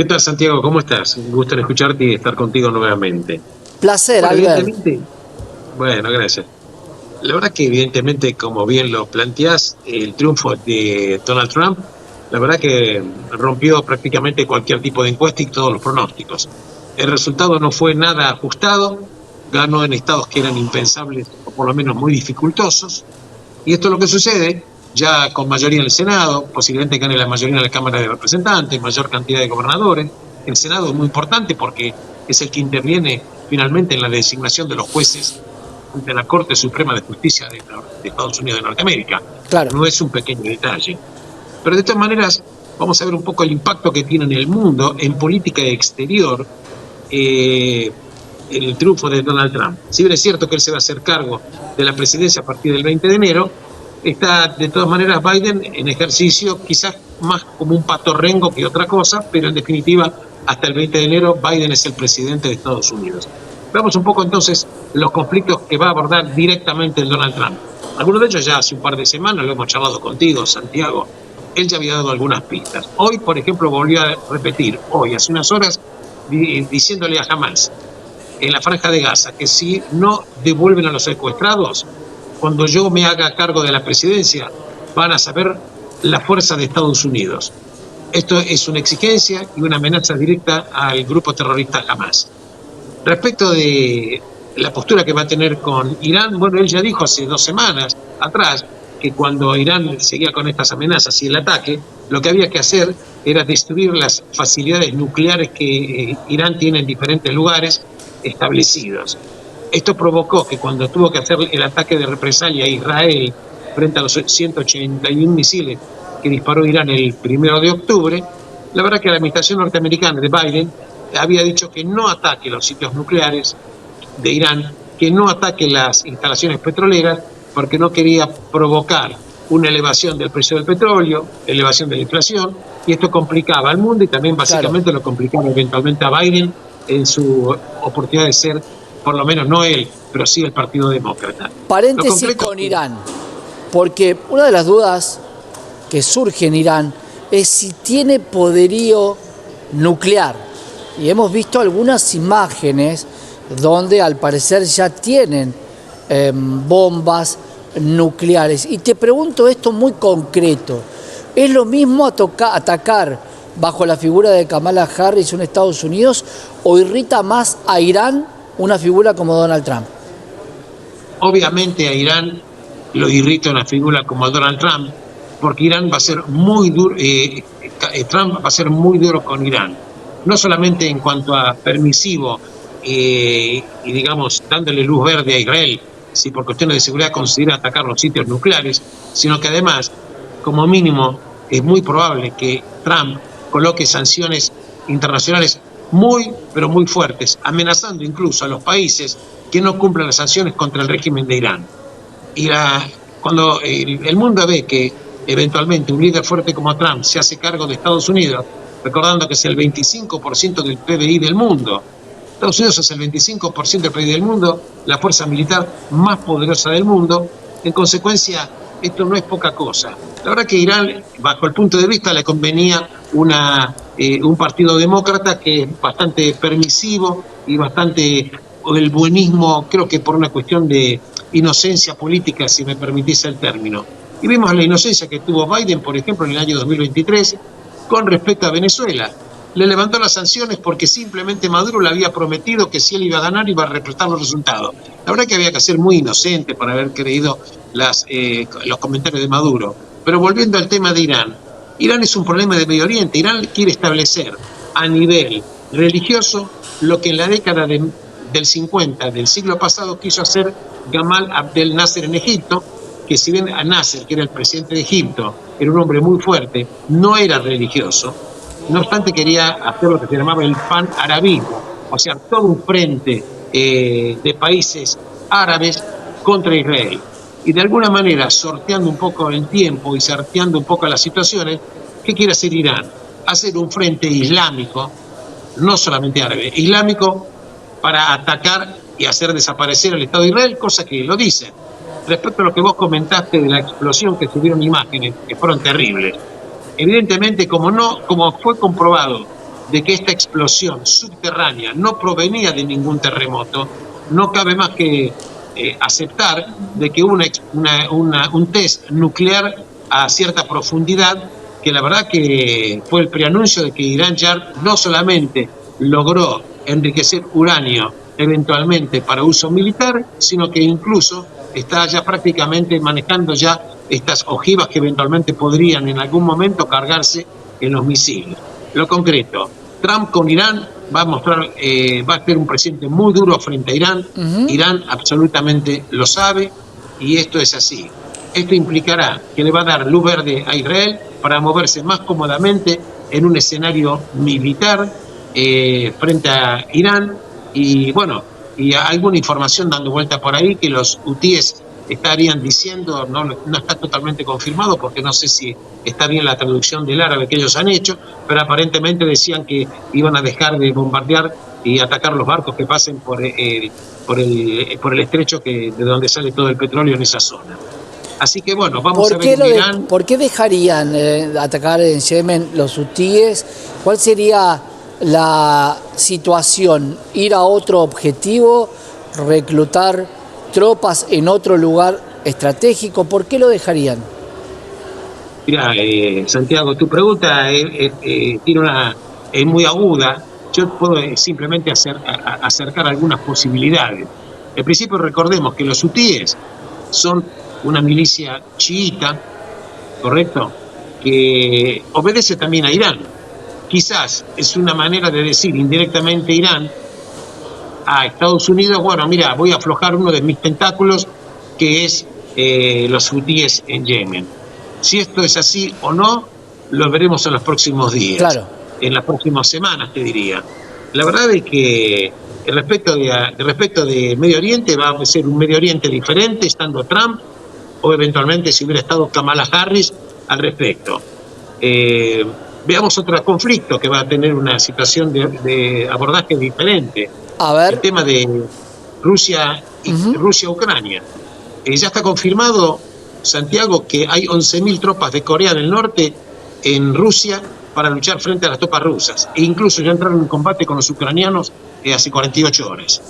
¿Qué tal, Santiago? ¿Cómo estás? Un gusto en escucharte y estar contigo nuevamente. Placer, Bueno, Albert. evidentemente, bueno, gracias. La verdad que evidentemente, como bien lo planteás, el triunfo de Donald Trump, la verdad que rompió prácticamente cualquier tipo de encuesta y todos los pronósticos. El resultado no fue nada ajustado, ganó en estados que eran impensables o por lo menos muy dificultosos. Y esto es lo que sucede ya con mayoría en el Senado, posiblemente gane la mayoría en la Cámara de Representantes, mayor cantidad de gobernadores. El Senado es muy importante porque es el que interviene finalmente en la designación de los jueces ante la Corte Suprema de Justicia de Estados Unidos de Norteamérica. Claro. No es un pequeño detalle. Pero de todas maneras, vamos a ver un poco el impacto que tiene en el mundo, en política exterior, eh, el triunfo de Donald Trump. Si bien es cierto que él se va a hacer cargo de la presidencia a partir del 20 de enero, está de todas maneras Biden en ejercicio, quizás más como un patorrengo que otra cosa, pero en definitiva, hasta el 20 de enero Biden es el presidente de Estados Unidos. Veamos un poco entonces los conflictos que va a abordar directamente el Donald Trump. Algunos de ellos ya hace un par de semanas lo hemos charlado contigo, Santiago. Él ya había dado algunas pistas. Hoy, por ejemplo, volvió a repetir, hoy, hace unas horas, diciéndole a Hamas en la franja de Gaza que si no devuelven a los secuestrados, cuando yo me haga cargo de la presidencia, van a saber la fuerza de Estados Unidos. Esto es una exigencia y una amenaza directa al grupo terrorista Hamas. Respecto de la postura que va a tener con Irán, bueno, él ya dijo hace 2 semanas atrás que cuando Irán seguía con estas amenazas y el ataque, lo que había que hacer era destruir las facilidades nucleares que Irán tiene en diferentes lugares establecidos. Esto provocó que cuando tuvo que hacer el ataque de represalia a Israel frente a los 181 misiles que disparó Irán el 1 de octubre, la verdad que la administración norteamericana de Biden había dicho que no ataque los sitios nucleares de Irán, que no ataque las instalaciones petroleras, porque no quería provocar una elevación del precio del petróleo, elevación de la inflación, y esto complicaba al mundo y también Claro. básicamente lo complicaba eventualmente a Biden en su oportunidad de ser, por lo menos no él, pero sí el Partido Demócrata. Lo Paréntesis concreto es con que Irán, porque una de las dudas que surge en Irán es si tiene poderío nuclear. Y hemos visto algunas imágenes donde al parecer ya tienen bombas nucleares. Y te pregunto esto muy concreto. ¿Es lo mismo atacar bajo la figura de Kamala Harris en Estados Unidos o irrita más a Irán una figura como Donald Trump? obviamente a Irán lo irrita una figura como Donald Trump, porque Irán va a ser muy duro, Trump va a ser muy duro con Irán, no solamente en cuanto a permisivo y digamos dándole luz verde a Israel, si por cuestiones de seguridad considera atacar los sitios nucleares, sino que además, como mínimo, es muy probable que Trump coloque sanciones internacionales muy, pero muy fuertes, amenazando incluso a los países que no cumplan las sanciones contra el régimen de Irán. Y cuando el mundo ve que eventualmente un líder fuerte como Trump se hace cargo de Estados Unidos, recordando que es el 25% del PBI del mundo, Estados Unidos es el 25% del PBI del mundo, la fuerza militar más poderosa del mundo, en consecuencia, esto no es poca cosa. La verdad que Irán, bajo el punto de vista, le convenía un partido demócrata que es bastante permisivo y bastante el buenismo, creo que por una cuestión de inocencia política, si me permitís el término. Y vimos la inocencia que tuvo Biden, por ejemplo, en el año 2023 con respecto a Venezuela. Le levantó las sanciones porque simplemente Maduro le había prometido que si él iba a ganar iba a respetar los resultados. La verdad que había que ser muy inocente para haber creído los comentarios de Maduro. Pero volviendo al tema de Irán, Irán es un problema de Medio Oriente. Irán quiere establecer a nivel religioso lo que en la década del 50 del siglo pasado quiso hacer Gamal Abdel Nasser en Egipto, que si bien Nasser, que era el presidente de Egipto, era un hombre muy fuerte, no era religioso, no obstante quería hacer lo que se llamaba el pan-arabismo, o sea, todo un frente de países árabes contra Israel. Y de alguna manera, sorteando un poco el tiempo y sorteando un poco las situaciones, ¿qué quiere hacer Irán? Hacer un frente islámico, no solamente árabe, islámico, para atacar y hacer desaparecer el Estado de Israel, cosa que lo dicen. Respecto a lo que vos comentaste de la explosión, que se vieron imágenes que fueron terribles, evidentemente como fue comprobado de que esta explosión subterránea no provenía de ningún terremoto, no cabe más que aceptar de que hubo un test nuclear a cierta profundidad, que la verdad que fue el preanuncio de que Irán ya no solamente logró enriquecer uranio eventualmente para uso militar, sino que incluso está ya prácticamente manejando ya estas ojivas que eventualmente podrían en algún momento cargarse en los misiles. Lo concreto, Trump con Irán va a mostrar, va a ser un presidente muy duro frente a Irán. Irán absolutamente lo sabe y esto es así. Esto implicará que le va a dar luz verde a Israel para moverse más cómodamente en un escenario militar frente a Irán. Y bueno, y alguna información dando vuelta por ahí que los hutíes estarían diciendo, no está totalmente confirmado porque no sé si está bien la traducción del árabe que ellos han hecho, pero aparentemente decían que iban a dejar de bombardear y atacar los barcos que pasen por el estrecho de donde sale todo el petróleo en esa zona. Así que bueno, vamos a ver en Irán. ¿Por qué dejarían atacar en Yemen los hutíes? ¿Cuál sería la situación? ¿Ir a otro objetivo? ¿Reclutar tropas en otro lugar estratégico? ¿Por qué lo dejarían? Mira, Santiago, tu pregunta es muy aguda. Yo puedo simplemente acercar algunas posibilidades. En principio, recordemos que los hutíes son una milicia chiita, ¿correcto?, que obedece también a Irán. Quizás es una manera de decir indirectamente Irán a Estados Unidos, bueno, mira, voy a aflojar uno de mis tentáculos, que es los hutíes en Yemen. Si esto es así o no, lo veremos en los próximos días, claro, en las próximas semanas, te diría. La verdad es que respecto de Medio Oriente, va a ser un Medio Oriente diferente estando Trump, o eventualmente si hubiera estado Kamala Harris al respecto. Veamos otro conflicto que va a tener una situación de abordaje diferente. A ver. El tema de Rusia y Rusia-Ucrania. Ya está confirmado, Santiago, que hay 11.000 tropas de Corea del Norte en Rusia para luchar frente a las tropas rusas. E incluso ya entraron en combate con los ucranianos hace 48 horas.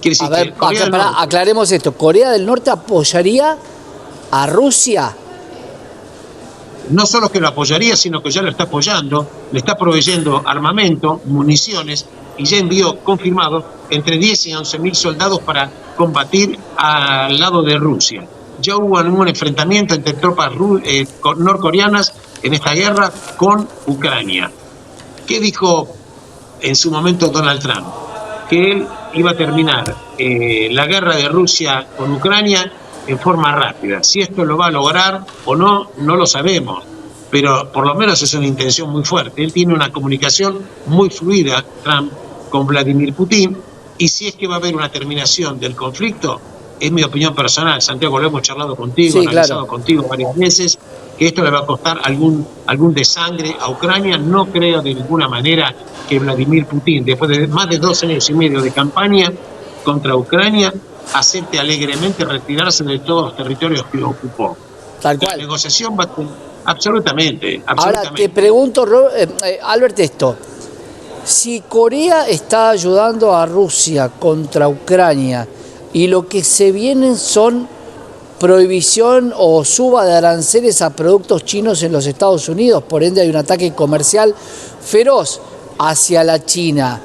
Quiere decir a ver, que aclaremos esto. ¿Corea del Norte apoyaría a Rusia? No solo que lo apoyaría, sino que ya lo está apoyando, le está proveyendo armamento, municiones, y ya envió confirmado entre 10 y 11.000 soldados para combatir al lado de Rusia. Ya hubo un enfrentamiento entre tropas norcoreanas en esta guerra con Ucrania. ¿Qué dijo en su momento Donald Trump? Que él iba a terminar la guerra de Rusia con Ucrania en forma rápida. Si esto lo va a lograr o no, no lo sabemos, pero por lo menos es una intención muy fuerte. Él tiene una comunicación muy fluida, Trump, con Vladimir Putin, y si es que va a haber una terminación del conflicto, es mi opinión personal, Santiago, lo hemos charlado contigo, sí, analizado claro, contigo varias veces, que esto le va a costar algún desangre a Ucrania. No creo de ninguna manera que Vladimir Putin, después de más de 2 años y medio de campaña contra Ucrania, acepte alegremente retirarse de todos los territorios que ocupó. Tal cual. La negociación va a tener, absolutamente. Ahora te pregunto, Albert, esto. Si Corea está ayudando a Rusia contra Ucrania y lo que se vienen son prohibición o suba de aranceles a productos chinos en los Estados Unidos, por ende hay un ataque comercial feroz hacia la China,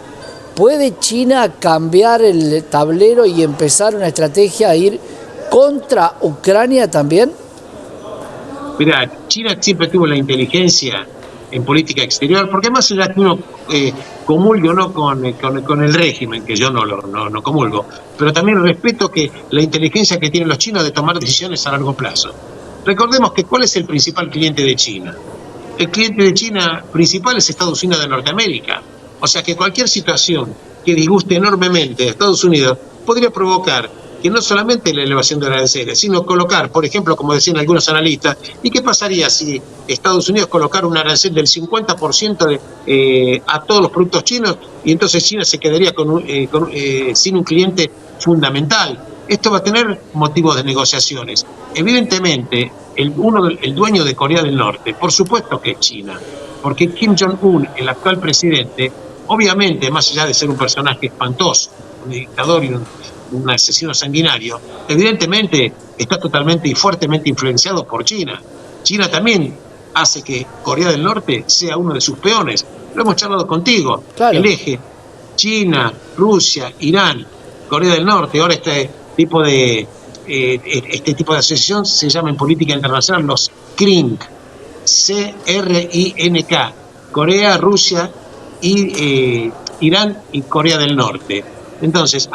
¿puede China cambiar el tablero y empezar una estrategia a ir contra Ucrania también? Mira, China siempre tuvo la inteligencia en política exterior, porque más allá que uno comulgue o no con el régimen, que yo no comulgo, pero también respeto que la inteligencia que tienen los chinos de tomar decisiones a largo plazo. Recordemos que ¿cuál es el principal cliente de China? El cliente de China principal es Estados Unidos de Norteamérica. O sea que cualquier situación que disguste enormemente a Estados Unidos podría provocar que no solamente la elevación de aranceles, sino colocar, por ejemplo, como decían algunos analistas, ¿y qué pasaría si Estados Unidos colocara un arancel del 50% a todos los productos chinos? Y entonces China se quedaría sin un cliente fundamental. esto va a tener motivos de negociaciones. Evidentemente, el dueño de Corea del Norte, por supuesto que es China, porque Kim Jong-un, el actual presidente, obviamente, más allá de ser un personaje espantoso, un dictador y un asesino sanguinario, evidentemente está totalmente y fuertemente influenciado por China. China también hace que Corea del Norte sea uno de sus peones. Lo hemos charlado contigo. Claro. El eje China, Rusia, Irán, Corea del Norte, ahora este tipo de asociación se llama en política internacional los CRINC, C-R-I-N-K, Corea, Rusia y Irán y Corea del Norte. Entonces,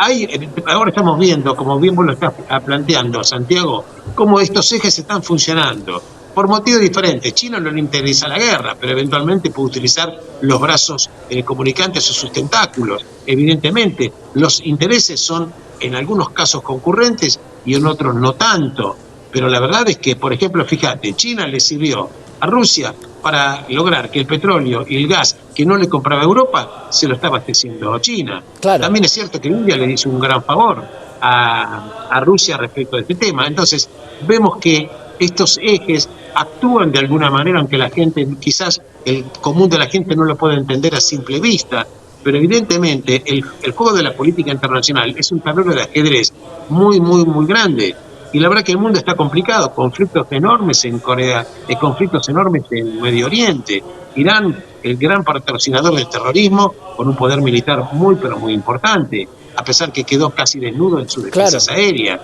ahora estamos viendo, como bien vos lo estás planteando, Santiago, cómo estos ejes están funcionando por motivos diferentes. China no le interesa la guerra, pero eventualmente puede utilizar los brazos comunicantes o sus tentáculos. Evidentemente, los intereses son en algunos casos concurrentes y en otros no tanto. Pero la verdad es que, por ejemplo, fíjate, China le sirvió a Rusia para lograr que el petróleo y el gas que no le compraba Europa se lo está abasteciendo a China. Claro. También es cierto que India le hizo un gran favor a Rusia respecto de este tema. Entonces, vemos que estos ejes actúan de alguna manera, aunque la gente, quizás el común de la gente no lo puede entender a simple vista, pero evidentemente el juego de la política internacional es un tablero de ajedrez muy, muy, muy grande. Y la verdad que el mundo está complicado, conflictos enormes en Corea, conflictos enormes en Medio Oriente. Irán, el gran patrocinador del terrorismo, con un poder militar muy, pero muy importante, a pesar que quedó casi desnudo en sus defensas aéreas,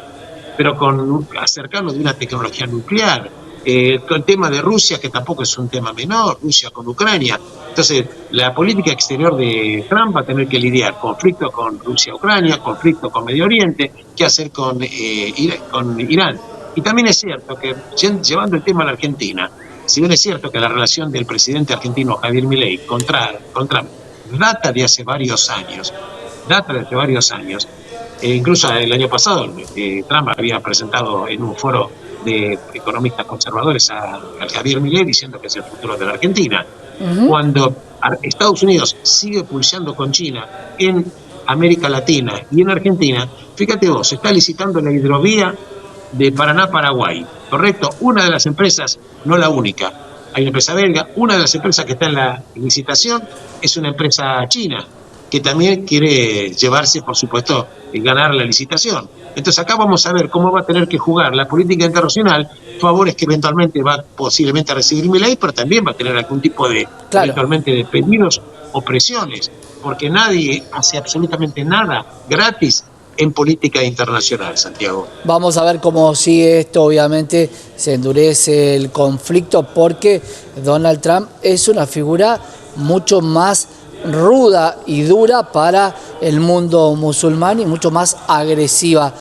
pero acercarnos de una tecnología nuclear. Con el tema de Rusia, que tampoco es un tema menor, Rusia con Ucrania. Entonces, la política exterior de Trump va a tener que lidiar conflicto con Rusia-Ucrania, conflicto con Medio Oriente, qué hacer con Irán. Y también es cierto que, llevando el tema a la Argentina, si bien es cierto que la relación del presidente argentino Javier Milei con Trump data de hace varios años, incluso el año pasado Trump había presentado en un foro de economistas conservadores a Javier Milei diciendo que es el futuro de la Argentina. Cuando Estados Unidos sigue pulseando con China en América Latina y en Argentina, fíjate vos, se está licitando la hidrovía de Paraná-Paraguay, ¿correcto? Una de las empresas, no la única, hay una empresa belga, una de las empresas que está en la licitación es una empresa china, que también quiere llevarse, por supuesto, ganar la licitación. Entonces acá vamos a ver cómo va a tener que jugar la política internacional, favores que eventualmente va posiblemente a recibir Milei, pero también va a tener algún tipo de, eventualmente, de pedidos o presiones, porque nadie hace absolutamente nada gratis en política internacional, Santiago. Vamos a ver cómo sigue esto, obviamente se endurece el conflicto porque Donald Trump es una figura mucho más ruda y dura para el mundo musulmán y mucho más agresiva.